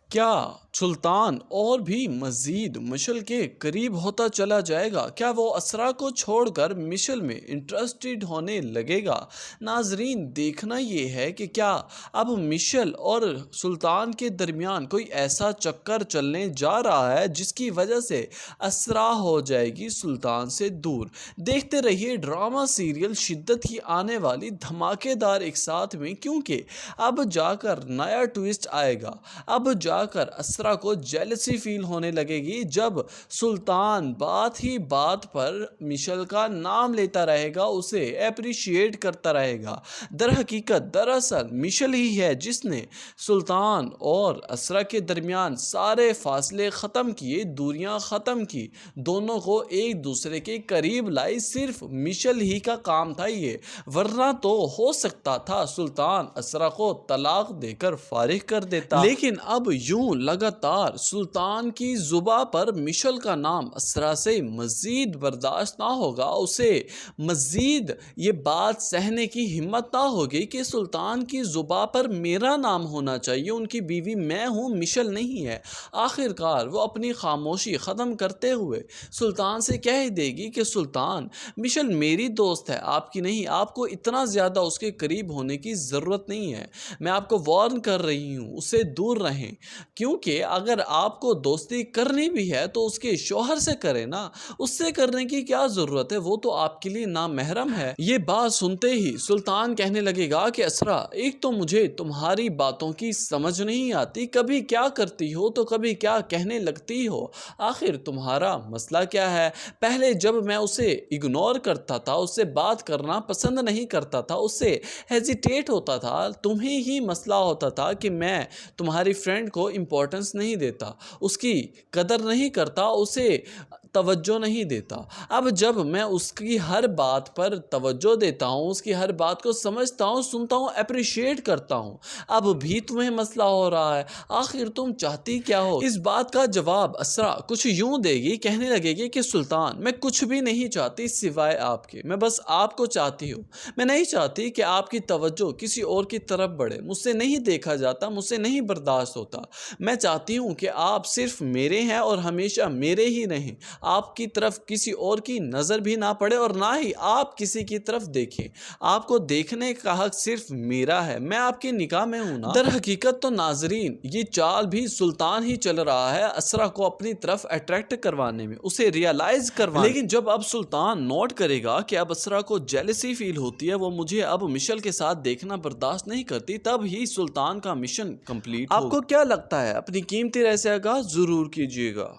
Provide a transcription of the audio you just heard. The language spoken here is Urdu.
کیا سلطان اور بھی مزید مشل کے قریب ہوتا چلا جائے گا؟ کیا وہ اسرا کو چھوڑ کر مشل میں انٹرسٹڈ ہونے لگے گا؟ ناظرین، دیکھنا یہ ہے کہ کیا اب مشل اور سلطان کے درمیان کوئی ایسا چکر چلنے جا رہا ہے جس کی وجہ سے اسرا ہو جائے گی سلطان سے دور۔ دیکھتے رہیے ڈرامہ سیریل شدت ہی آنے والی دھماکے دار ایک ساتھ میں، کیونکہ اب جا کر نیا ٹویسٹ آئے گا۔ اب جا کر اسرا کو جیلسی فیل ہونے لگے گی جب سلطان بات ہی بات پر مشل کا نام لیتا رہے گا، اسے اپریشیٹ کرتا رہے گا۔ در حقیقت دراصل مشل ہی ہے جس نے سلطان اور اسرا کے درمیان سارے فاصلے ختم کیے، دوریاں ختم کی، دونوں کو ایک دوسرے کے قریب لائی۔ صرف مشل ہی کا کام تھا یہ، ورنہ تو ہو سکتا تھا سلطان اسرا کو طلاق دے کر فارغ کر دیتا۔ لیکن اب یوں لگاتار سلطان کی زباں پر مشل کا نام اسرا سے مزید برداشت نہ ہوگا، اسے مزید یہ بات سہنے کی ہمت نہ ہوگی کہ سلطان کی زباں پر میرا نام ہونا چاہیے، ان کی بیوی میں ہوں، مشل نہیں ہے۔ آخر کار وہ اپنی خاموشی ختم کرتے ہوئے سلطان سے کہہ دے گی کہ سلطان، مشل میری دوست ہے، آپ کی نہیں۔ آپ کو اتنا زیادہ اس کے قریب ہونے کی ضرورت نہیں ہے، میں آپ کو وارن کر رہی ہوں، اس سے دور رہیں، کیونکہ اگر آپ کو دوستی کرنی بھی ہے تو اس کے شوہر سے کریں نا، اس سے کرنے کی کیا ضرورت ہے، وہ تو آپ کے لیے نامحرم ہے۔ یہ بات سنتے ہی سلطان کہنے لگے گا کہ اسرا، ایک تو مجھے تمہاری باتوں کی سمجھ نہیں آتی، کبھی کیا کرتی ہو تو کبھی کیا کہنے لگتی ہو، آخر تمہارا مسئلہ کیا ہے؟ پہلے جب میں اسے اگنور کرتا تھا، اس سے بات کرنا پسند نہیں کرتا تھا، اس سے ہیزیٹیٹ ہوتا تھا، تمہیں ہی مسئلہ ہوتا تھا کہ میں تمہاری فرینڈ کو امپورٹنس نہیں دیتا، اس کی قدر نہیں کرتا، اسے توجہ نہیں دیتا۔ اب جب میں اس کی ہر بات پر توجہ دیتا ہوں، اس کی ہر بات کو سمجھتا ہوں، سنتا ہوں، اپریشیٹ کرتا ہوں، اب بھی تمہیں مسئلہ ہو رہا ہے، آخر تم چاہتی کیا ہو؟ اس بات کا جواب اسرا کچھ یوں دے گی، کہنے لگے گی کہ سلطان، میں کچھ بھی نہیں چاہتی سوائے آپ کے، میں بس آپ کو چاہتی ہوں، میں نہیں چاہتی کہ آپ کی توجہ کسی اور کی طرف بڑھے، مجھ سے نہیں دیکھا جاتا، مجھ سے نہیں برداشت ہوتا، میں چاہتی ہوں کہ آپ صرف میرے ہیں اور ہمیشہ میرے ہی رہیں، آپ کی طرف کسی اور کی نظر بھی نہ پڑے اور نہ ہی آپ کسی کی طرف دیکھیں، آپ کو دیکھنے کا حق صرف میرا ہے، میں آپ کی نگاہ میں ہوں نا۔ در حقیقت تو ناظرین، یہ چال بھی سلطان ہی چل رہا ہے اسرا کو اپنی طرف اٹریکٹ کروانے میں، اسے ریئلائز کروانے۔ لیکن جب اب سلطان نوٹ کرے گا کہ اب اسرا کو جیلسی فیل ہوتی ہے، وہ مجھے اب مشل کے ساتھ دیکھنا برداشت نہیں کرتی، تب ہی سلطان کا مشن کمپلیٹ ہوگا۔ آپ کو کیا لگتا ہے؟ اپنی قیمتی رائے سے آگاہ ضرور کیجیے گا۔